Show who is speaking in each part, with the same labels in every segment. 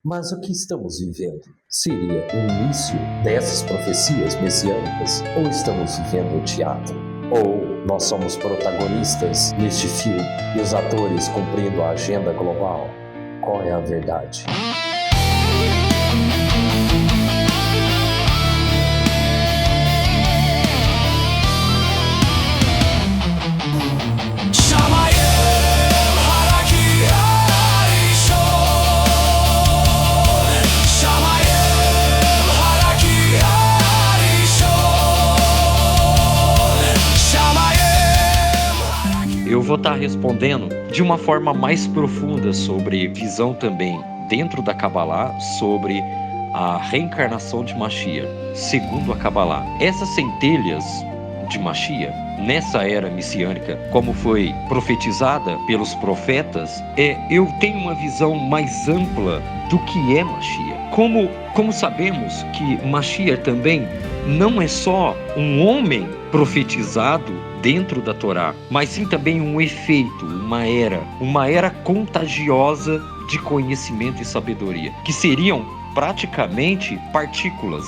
Speaker 1: Mas o que estamos vivendo? Seria o início dessas profecias messiânicas? Ou estamos vivendo um teatro? Ou nós somos protagonistas neste filme e os atores cumprindo a agenda global? Qual é a verdade?
Speaker 2: Eu vou estar respondendo de uma forma mais profunda sobre visão também dentro da Kabbalah sobre a reencarnação de Mashiach, segundo a Kabbalah. Essas centelhas de Mashiach, nessa era messiânica, como foi profetizada pelos profetas, eu tenho uma visão mais ampla do que é Mashiach. Como sabemos que Mashiach também não é só um homem profetizado dentro da Torá, mas sim também um efeito, uma era contagiosa de conhecimento e sabedoria, que seriam praticamente partículas,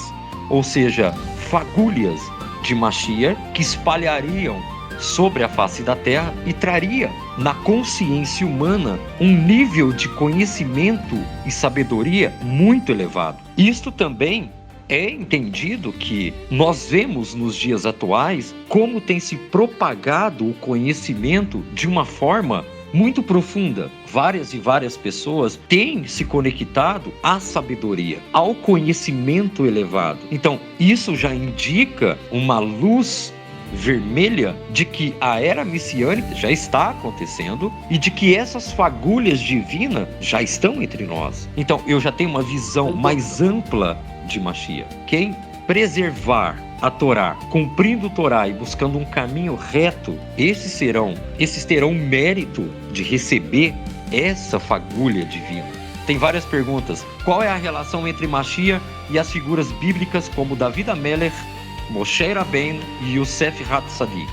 Speaker 2: ou seja, fagulhas de Mashiach que espalhariam sobre a face da terra e traria na consciência humana um nível de conhecimento e sabedoria muito elevado. Isto também é entendido que nós vemos nos dias atuais como tem se propagado o conhecimento de uma forma muito profunda. Várias e várias pessoas têm se conectado à sabedoria, ao conhecimento elevado. Então, isso já indica uma luz vermelha de que a era messiânica já está acontecendo e de que essas fagulhas divinas já estão entre nós. Então, eu já tenho uma visão mais ampla de Mashiach. Quem preservar a Torá, cumprindo a Torá e buscando um caminho reto, esses terão o mérito de receber essa fagulha divina. Tem várias perguntas. Qual é a relação entre Mashiach e as figuras bíblicas como David HaMelech, Moshe Rabbeinu e Yosef Hatzadik?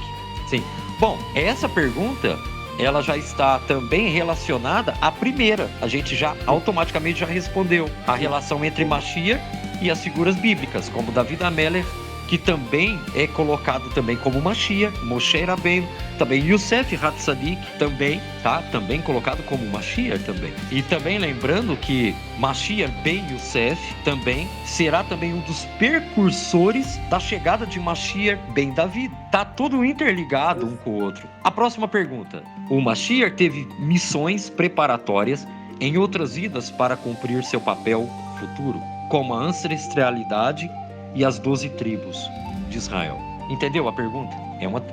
Speaker 2: Sim. Bom, essa pergunta ela já está também relacionada à primeira. A gente já automaticamente já respondeu. A relação entre Mashiach e as figuras bíblicas, como David HaMelech, que também é colocado também como Mashiach, Moshe Rabbeinu, também Yosef Hatzadik, também colocado como Mashiach também. E também lembrando que Mashiach ben Yosef também será também um dos precursores da chegada de Mashiach ben David. Tá tudo interligado um com o outro. A próxima pergunta. O Mashiach teve missões preparatórias em outras vidas para cumprir seu papel futuro, como a ancestralidade e as 12 tribos de Israel. Entendeu a pergunta?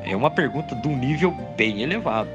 Speaker 2: É uma pergunta de um nível bem elevado.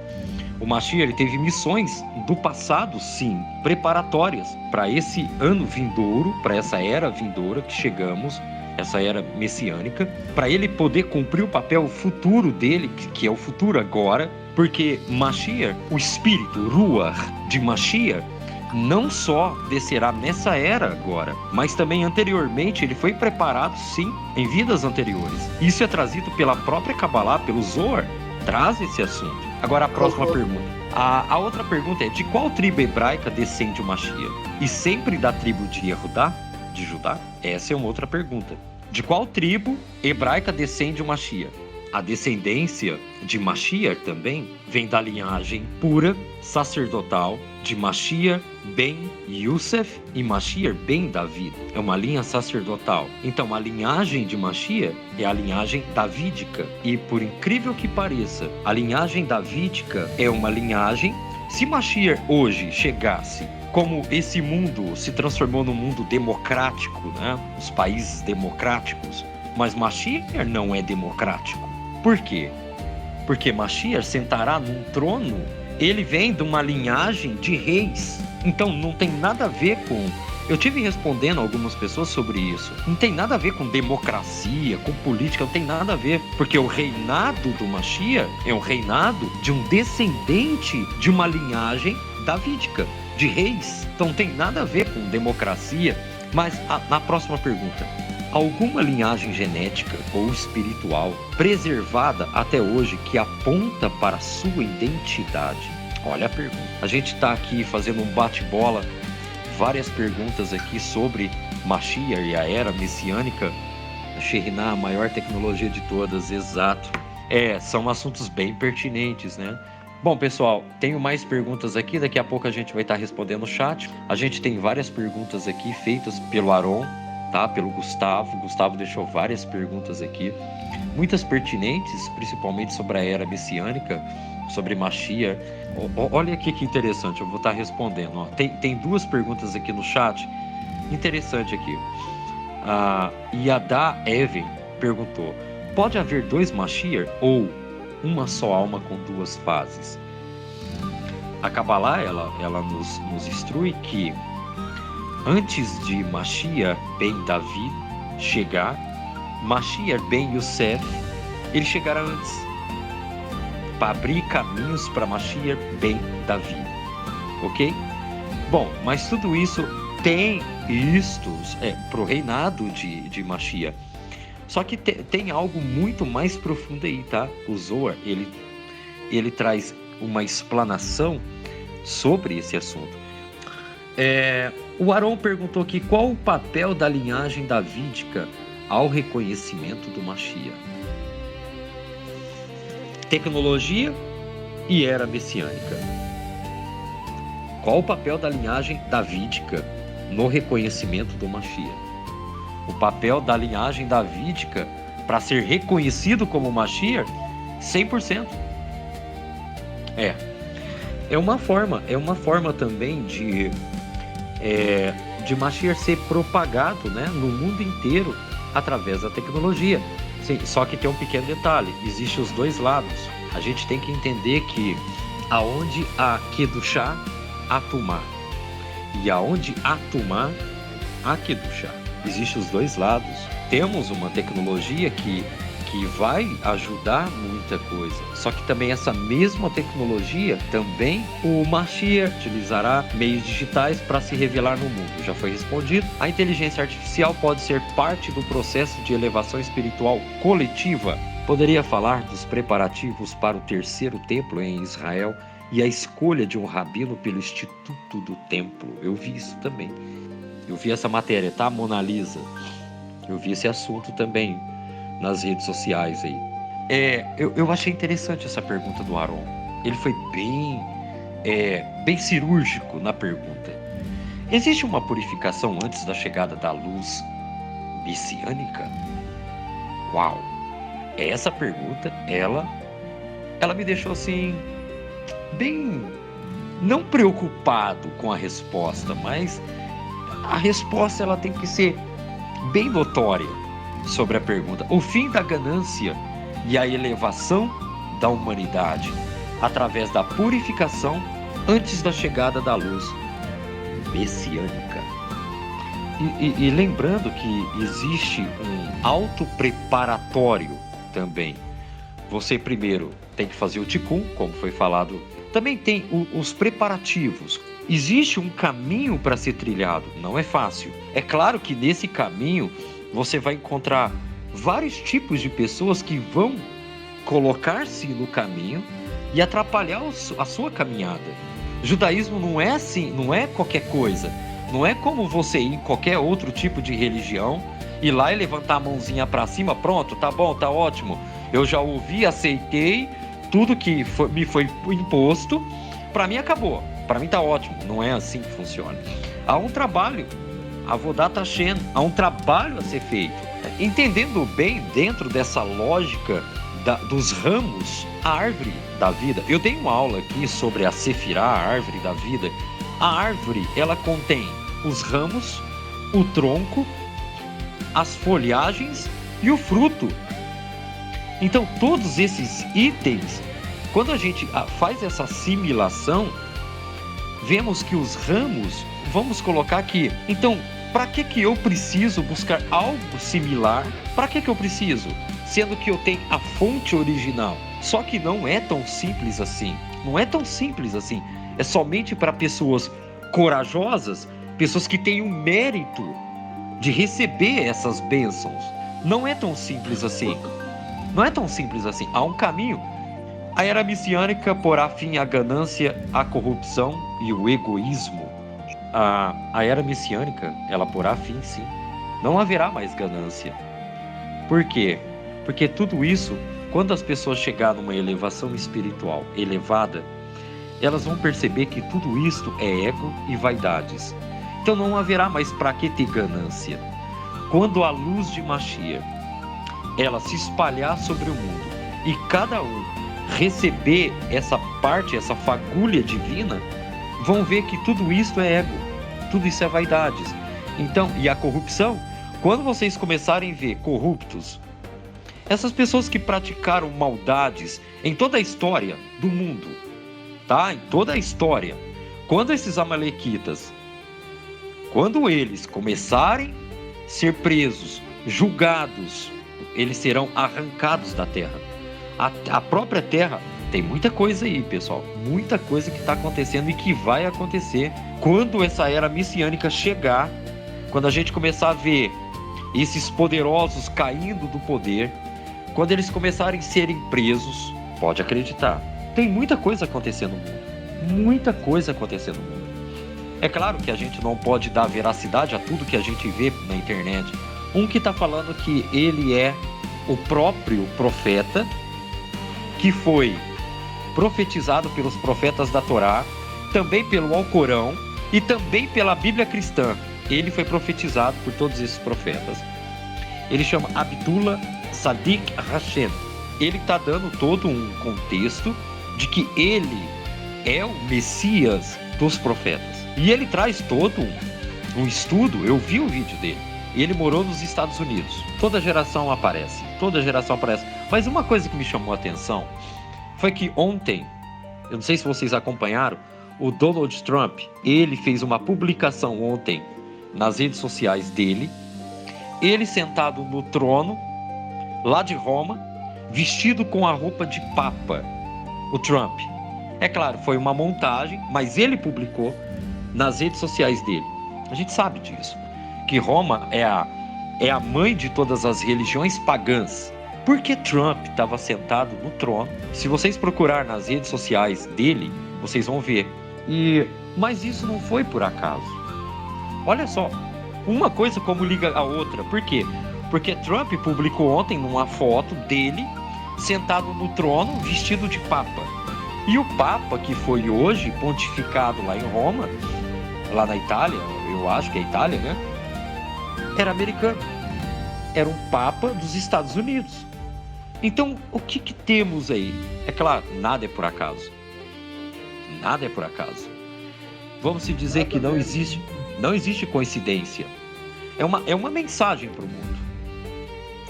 Speaker 2: O Mashiach ele teve missões do passado, sim, preparatórias para esse ano vindouro, para essa era vindoura que chegamos, essa era messiânica, para ele poder cumprir o papel futuro dele, que é o futuro agora, porque Mashiach, o espírito, Ruach de Mashiach, não só descerá nessa era agora, mas também anteriormente ele foi preparado sim em vidas anteriores. Isso é trazido pela própria Kabbalah, pelo Zohar, traz esse assunto. Agora a próxima pergunta. A outra pergunta é: de qual tribo hebraica descende o Mashiach? E sempre da tribo de Yehudá, de Judá? Essa é uma outra pergunta. De qual tribo hebraica descende o Mashiach? A descendência de Mashiach também vem da linhagem pura, sacerdotal, de Mashiach ben Yosef e Mashiach ben David. É uma linha sacerdotal. Então, a linhagem de Mashiach é a linhagem davídica. E, por incrível que pareça, a linhagem davídica é uma linhagem... Se Mashiach hoje chegasse, como esse mundo se transformou num mundo democrático, né? Os países democráticos, mas Mashiach não é democrático. Por quê? Porque Mashiach sentará num trono, ele vem de uma linhagem de reis. Então não tem nada a ver com... Eu tive respondendo a algumas pessoas sobre isso. Não tem nada a ver com democracia, com política, não tem nada a ver. Porque o reinado do Mashiach é um reinado de um descendente de uma linhagem davídica, de reis. Então não tem nada a ver com democracia. Mas na próxima pergunta. Alguma linhagem genética ou espiritual preservada até hoje que aponta para a sua identidade? Olha a pergunta. A gente está aqui fazendo um bate-bola várias perguntas aqui sobre Mashiach e a era messiânica. Shekhinah, a maior tecnologia de todas, exato. São assuntos bem pertinentes, né? Bom, pessoal, tenho mais perguntas aqui, daqui a pouco a gente vai estar respondendo no chat. A gente tem várias perguntas aqui feitas pelo Aron, tá? Pelo Gustavo. O Gustavo deixou várias perguntas aqui, muitas pertinentes, principalmente sobre a era messiânica, sobre Mashiach. Olha aqui que interessante, eu vou estar respondendo. Ó. Tem duas perguntas aqui no chat, interessante aqui. Yadá Even perguntou: pode haver dois Mashiach ou uma só alma com duas fases? A Kabbalah ela nos instrui que antes de Mashiach ben Davi chegar, Mashiach ben Yosef, ele chegará antes para abrir caminhos para Mashiach ben Davi, ok? Bom, mas tudo isso tem vistos para o reinado de Mashiach. Só que tem algo muito mais profundo aí, tá? O Zohar, ele traz uma explanação sobre esse assunto. O Aron perguntou aqui: qual o papel da linhagem davídica ao reconhecimento do Mashiach? Tecnologia e era messiânica. Qual o papel da linhagem davídica no reconhecimento do Mashiach? O papel da linhagem davídica para ser reconhecido como Mashiach, 100%. É uma forma também de Mashiach ser propagado, né, no mundo inteiro através da tecnologia. Sim, só que tem um pequeno detalhe: existem os dois lados. A gente tem que entender que aonde há Kedushá, há Tumá, e aonde há Tumá, há Kedushá. Existem os dois lados. Temos uma tecnologia que vai ajudar muita coisa. Só que também essa mesma tecnologia, também o Mashiach utilizará meios digitais para se revelar no mundo. Já foi respondido. A inteligência artificial pode ser parte do processo de elevação espiritual coletiva. Poderia falar dos preparativos para o terceiro templo em Israel e a escolha de um rabino pelo Instituto do Templo. Eu vi isso também. Eu vi essa matéria, tá, Mona Lisa? Eu vi esse assunto também nas redes sociais aí. Eu achei interessante essa pergunta do Aron. Ele foi bem cirúrgico na pergunta. Existe uma purificação antes da chegada da luz messiânica? Uau! Essa pergunta, ela me deixou assim, bem, não preocupado com a resposta, mas a resposta ela tem que ser bem notória sobre a pergunta. O fim da ganância e a elevação da humanidade através da purificação antes da chegada da luz messiânica. E lembrando que existe um auto-preparatório também. Você primeiro tem que fazer o Tikkun, como foi falado. Também tem os preparativos. Existe um caminho para ser trilhado, não é fácil. É claro que nesse caminho você vai encontrar vários tipos de pessoas que vão colocar-se no caminho e atrapalhar a sua caminhada. O judaísmo não é assim, não é qualquer coisa. Não é como você ir em qualquer outro tipo de religião, ir lá e levantar a mãozinha para cima, pronto, tá bom, tá ótimo. Eu já ouvi, aceitei, tudo que me foi imposto, para mim acabou. Para mim tá ótimo. Não é assim que funciona. Há um trabalho, Avodat Hashem, há um trabalho a ser feito. Entendendo bem, dentro dessa lógica dos ramos, a árvore da vida. Eu dei uma aula aqui sobre a Sefirá, a árvore da vida. A árvore, ela contém os ramos, o tronco, as folhagens e o fruto. Então, todos esses itens, quando a gente faz essa assimilação, vemos que os ramos, vamos colocar aqui. Então, para que eu preciso buscar algo similar? Para que eu preciso? Sendo que eu tenho a fonte original. Só que não é tão simples assim. Não é tão simples assim. É somente para pessoas corajosas, pessoas que têm o mérito de receber essas bênçãos. Não é tão simples assim. Não é tão simples assim. Há um caminho. A era messiânica porá fim à ganância, à corrupção e o egoísmo. a era messiânica, ela porá fim, sim. Não haverá mais ganância. Por quê? Porque tudo isso, quando as pessoas chegarem numa elevação espiritual elevada, elas vão perceber que tudo isto é ego e vaidades. Então não haverá mais para que ter ganância. Quando a luz de Mashiach, ela se espalhar sobre o mundo e cada um receber essa parte, essa fagulha divina, vão ver que tudo isto é ego, tudo isso é vaidades. Então, e a corrupção, quando vocês começarem a ver corruptos, essas pessoas que praticaram maldades em toda a história do mundo, tá? Em toda a história, quando esses amalequitas, quando eles começarem a ser presos, julgados, eles serão arrancados da terra. A própria terra, tem muita coisa aí, pessoal, muita coisa que está acontecendo e que vai acontecer quando essa era messiânica chegar, quando a gente começar a ver esses poderosos caindo do poder, quando eles começarem a serem presos, pode acreditar, tem muita coisa acontecendo no mundo, muita coisa acontecendo no mundo. É claro que a gente não pode dar veracidade a tudo que a gente vê na internet. Um que está falando que ele é o próprio profeta, que foi profetizado pelos profetas da Torá, também pelo Alcorão e também pela Bíblia cristã. Ele foi profetizado por todos esses profetas. Ele chama Abdullah Sadiq Hashem. Ele está dando todo um contexto de que ele é o Messias dos profetas. E ele traz todo um estudo, eu vi o vídeo dele. Ele morou nos Estados Unidos. Toda geração aparece. Mas uma coisa que me chamou a atenção foi que ontem, eu não sei se vocês acompanharam, o Donald Trump, ele fez uma publicação ontem nas redes sociais dele, ele sentado no trono, lá de Roma, vestido com a roupa de papa, o Trump. É claro, foi uma montagem, mas ele publicou nas redes sociais dele. A gente sabe disso, que Roma é a mãe de todas as religiões pagãs. Porque Trump estava sentado no trono. Se vocês procurar nas redes sociais dele, vocês vão ver. Mas isso não foi por acaso. Olha só, uma coisa como liga a outra. Por quê? Porque Trump publicou ontem uma foto dele sentado no trono, vestido de papa. E o papa que foi hoje pontificado lá em Roma, lá na Itália, eu acho que é Itália, né? Era americano. Era um papa dos Estados Unidos. Então, o que temos aí? É claro, nada é por acaso. Nada é por acaso. Vamos se dizer que não existe coincidência. É uma mensagem para o mundo.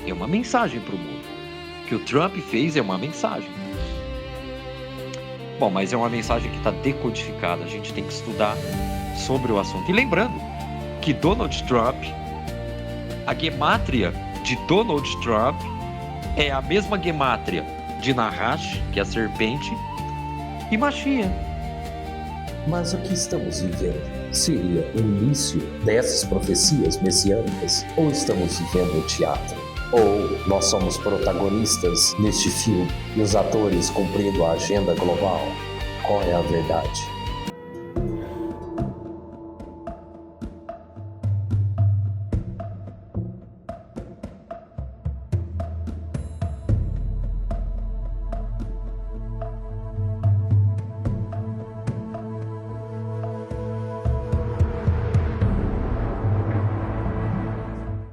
Speaker 2: É uma mensagem para o mundo. O que o Trump fez é uma mensagem. Bom, mas é uma mensagem que está decodificada. A gente tem que estudar sobre o assunto. E lembrando que Donald Trump, a gemátria de Donald Trump é a mesma gemátria de Nahash, que é a serpente, e Mashiach.
Speaker 1: Mas o que estamos vivendo seria o início dessas profecias messiânicas? Ou estamos vivendo o teatro? Ou nós somos protagonistas neste filme e os atores cumprindo a agenda global? Qual é a verdade?